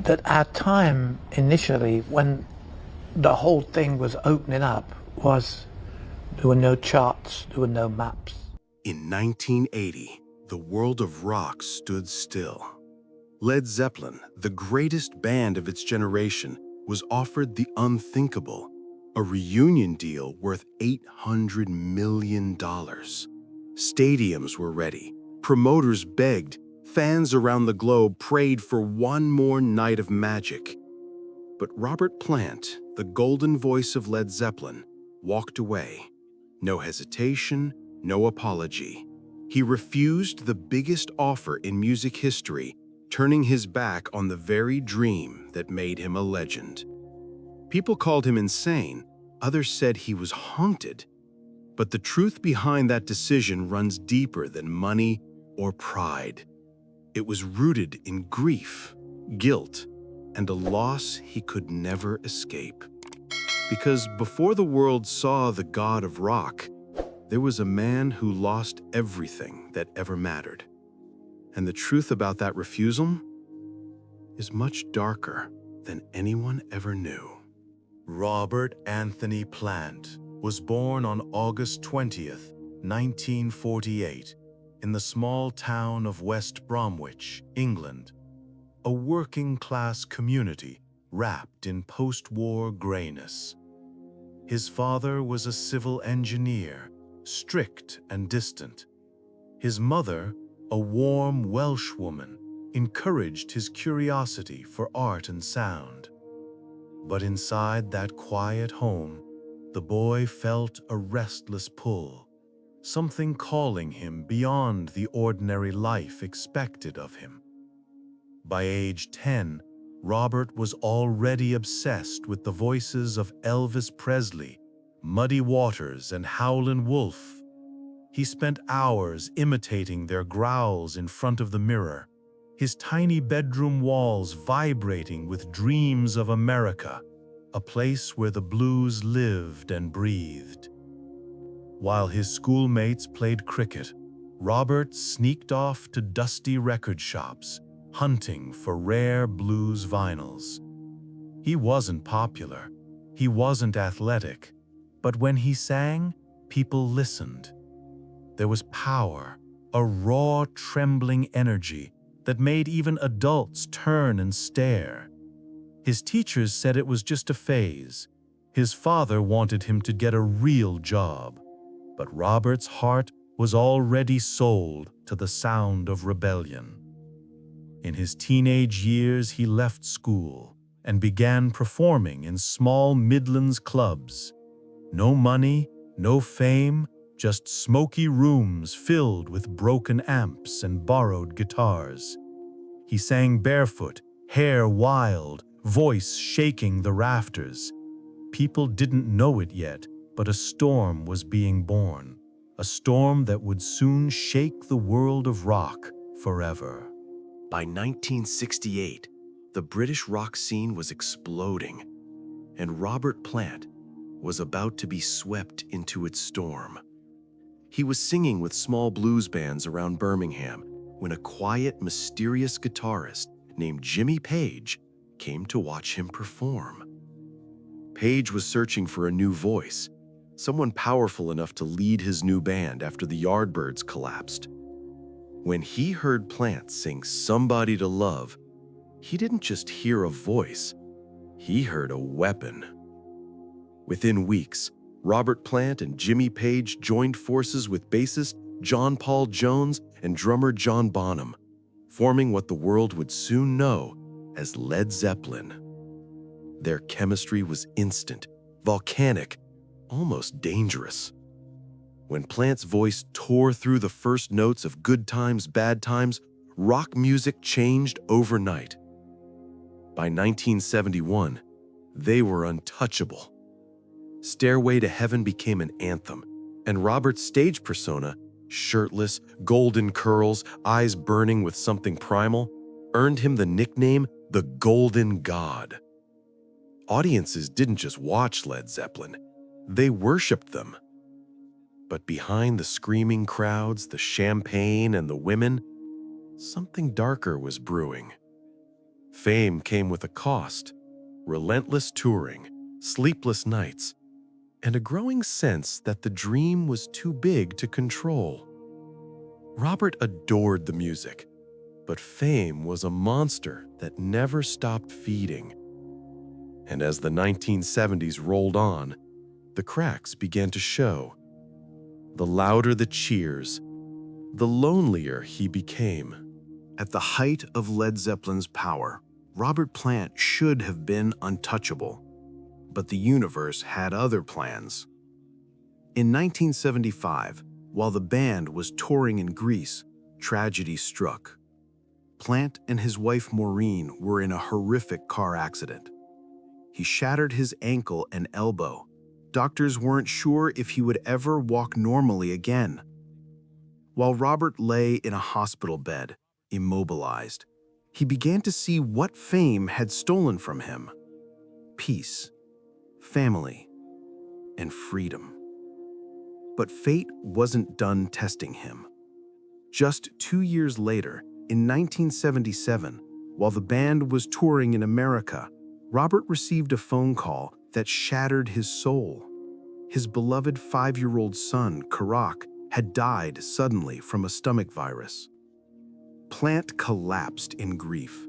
that our time initially, when the whole thing was opening up, was there were no charts, there were no maps. In 1980, the world of rock stood still. Led Zeppelin, the greatest band of its generation, was offered the unthinkable, a reunion deal worth $800 million. Stadiums were ready, promoters begged, fans around the globe prayed for one more night of magic. But Robert Plant, the golden voice of Led Zeppelin, walked away. No hesitation, no apology. He refused the biggest offer in music history, turning his back on the very dream that made him a legend. People called him insane, others said he was haunted. But the truth behind that decision runs deeper than money or pride. It was rooted in grief, guilt, and a loss he could never escape. Because before the world saw the god of rock, there was a man who lost everything that ever mattered. And the truth about that refusal is much darker than anyone ever knew. Robert Anthony Plant was born on August 20th, 1948, in the small town of West Bromwich, England, a working-class community wrapped in post-war grayness. His father was a civil engineer, strict and distant. His mother, a warm Welsh woman, encouraged his curiosity for art and sound. But inside that quiet home, the boy felt a restless pull, something calling him beyond the ordinary life expected of him. By age 10, Robert was already obsessed with the voices of Elvis Presley, Muddy Waters, and Howlin' Wolf. He spent hours imitating their growls in front of the mirror, his tiny bedroom walls vibrating with dreams of America, a place where the blues lived and breathed. While his schoolmates played cricket, Robert sneaked off to dusty record shops, hunting for rare blues vinyls. He wasn't popular, he wasn't athletic, but when he sang, people listened. There was power, a raw, trembling energy that made even adults turn and stare. His teachers said it was just a phase. His father wanted him to get a real job. But Robert's heart was already sold to the sound of rebellion. In his teenage years, he left school and began performing in small Midlands clubs. No money, no fame, just smoky rooms filled with broken amps and borrowed guitars. He sang barefoot, hair wild, voice shaking the rafters. People didn't know it yet, but a storm was being born, a storm that would soon shake the world of rock forever. By 1968, the British rock scene was exploding, and Robert Plant was about to be swept into its storm. He was singing with small blues bands around Birmingham when a quiet, mysterious guitarist named Jimmy Page came to watch him perform. Page was searching for a new voice, someone powerful enough to lead his new band after the Yardbirds collapsed. When he heard Plant sing "Somebody to Love," he didn't just hear a voice, he heard a weapon. Within weeks, Robert Plant and Jimmy Page joined forces with bassist John Paul Jones and drummer John Bonham, forming what the world would soon know as Led Zeppelin. Their chemistry was instant, volcanic, almost dangerous. When Plant's voice tore through the first notes of Good Times, Bad Times, rock music changed overnight. By 1971, they were untouchable. Stairway to Heaven became an anthem, and Robert's stage persona, shirtless, golden curls, eyes burning with something primal, earned him the nickname the Golden God. Audiences didn't just watch Led Zeppelin, they worshipped them. But behind the screaming crowds, the champagne, and the women, something darker was brewing. Fame came with a cost: relentless touring, sleepless nights, and a growing sense that the dream was too big to control. Robert adored the music, but fame was a monster that never stopped feeding. And as the 1970s rolled on, the cracks began to show. The louder the cheers, the lonelier he became. At the height of Led Zeppelin's power, Robert Plant should have been untouchable, but the universe had other plans. In 1975, while the band was touring in Greece, tragedy struck. Plant and his wife Maureen were in a horrific car accident. He shattered his ankle and elbow. Doctors weren't sure if he would ever walk normally again. While Robert lay in a hospital bed, immobilized, he began to see what fame had stolen from him: peace, family, and freedom. But fate wasn't done testing him. Just 2 years later, in 1977, while the band was touring in America, Robert received a phone call that shattered his soul. His beloved 5-year-old son, Karak, had died suddenly from a stomach virus. Plant collapsed in grief.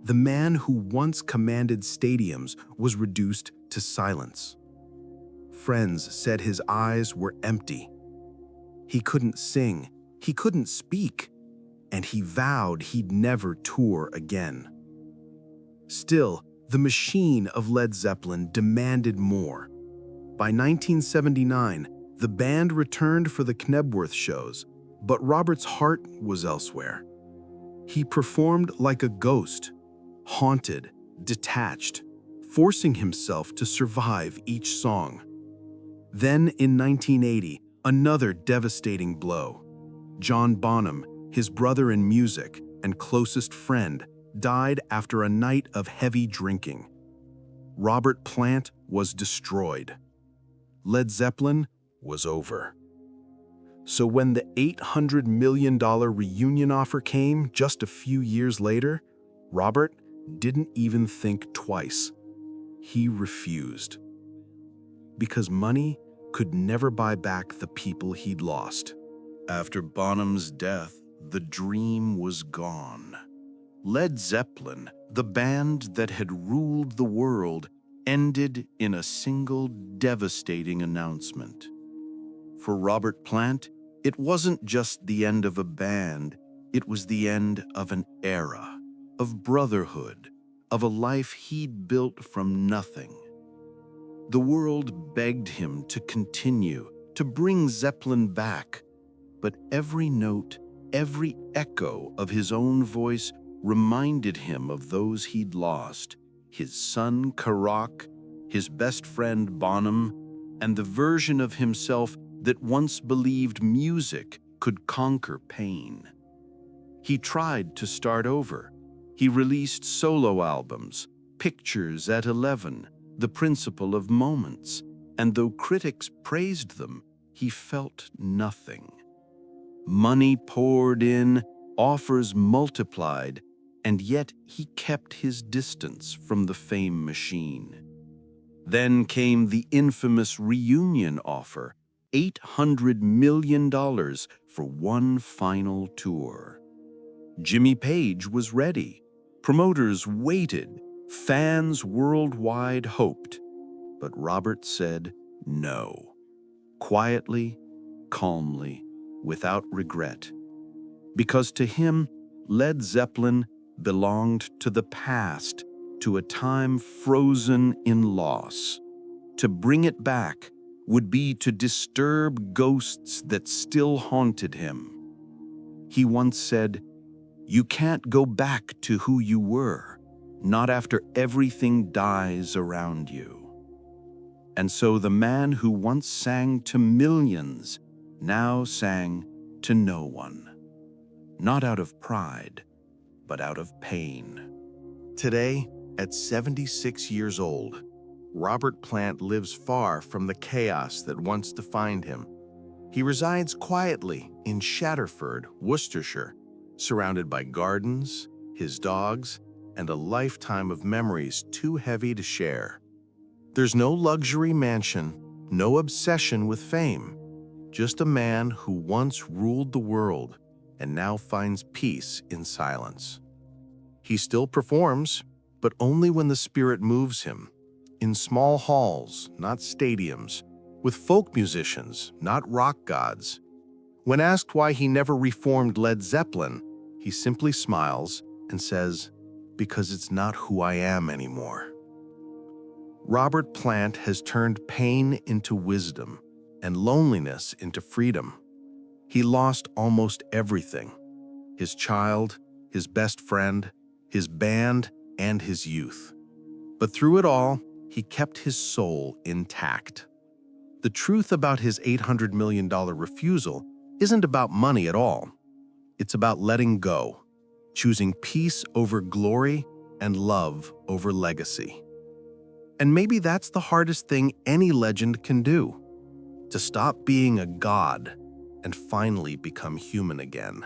The man who once commanded stadiums was reduced to silence. Friends said his eyes were empty. He couldn't sing, he couldn't speak, and he vowed he'd never tour again. Still, the machine of Led Zeppelin demanded more. By 1979, the band returned for the Knebworth shows, but Robert's heart was elsewhere. He performed like a ghost, haunted, detached, forcing himself to survive each song. Then, in 1980, another devastating blow. John Bonham, his brother in music and closest friend, died after a night of heavy drinking. Robert Plant was destroyed. Led Zeppelin was over. So when the $800 million reunion offer came just a few years later, Robert didn't even think twice. He refused. Because money could never buy back the people he'd lost. After Bonham's death, the dream was gone. Led Zeppelin, the band that had ruled the world, ended in a single devastating announcement. For Robert Plant, it wasn't just the end of a band, it was the end of an era, of brotherhood, of a life he'd built from nothing. The world begged him to continue, to bring Zeppelin back, but every note, every echo of his own voice reminded him of those he'd lost: his son Karak, his best friend Bonham, and the version of himself that once believed music could conquer pain. He tried to start over. He released solo albums, Pictures at 11, The Principle of Moments, and though critics praised them, he felt nothing. Money poured in, offers multiplied, and yet he kept his distance from the fame machine. Then came the infamous reunion offer, $800 million for one final tour. Jimmy Page was ready. Promoters waited. Fans worldwide hoped. But Robert said no. Quietly, calmly, without regret. Because to him, Led Zeppelin belonged to the past, to a time frozen in loss. To bring it back would be to disturb ghosts that still haunted him. He once said, "You can't go back to who you were, not after everything dies around you." And so the man who once sang to millions now sang to no one. Not out of pride, but out of pain. Today, at 76 years old, Robert Plant lives far from the chaos that once defined him. He resides quietly in Shatterford, Worcestershire, surrounded by gardens, his dogs, and a lifetime of memories too heavy to share. There's no luxury mansion, no obsession with fame, just a man who once ruled the world and now finds peace in silence. He still performs, but only when the spirit moves him, in small halls, not stadiums, with folk musicians, not rock gods. When asked why he never reformed Led Zeppelin, he simply smiles and says, "Because it's not who I am anymore." Robert Plant has turned pain into wisdom and loneliness into freedom. He lost almost everything: his child, his best friend, his band, and his youth. But through it all, he kept his soul intact. The truth about his $800 million refusal isn't about money at all. It's about letting go, choosing peace over glory and love over legacy. And maybe that's the hardest thing any legend can do: to stop being a god and finally become human again.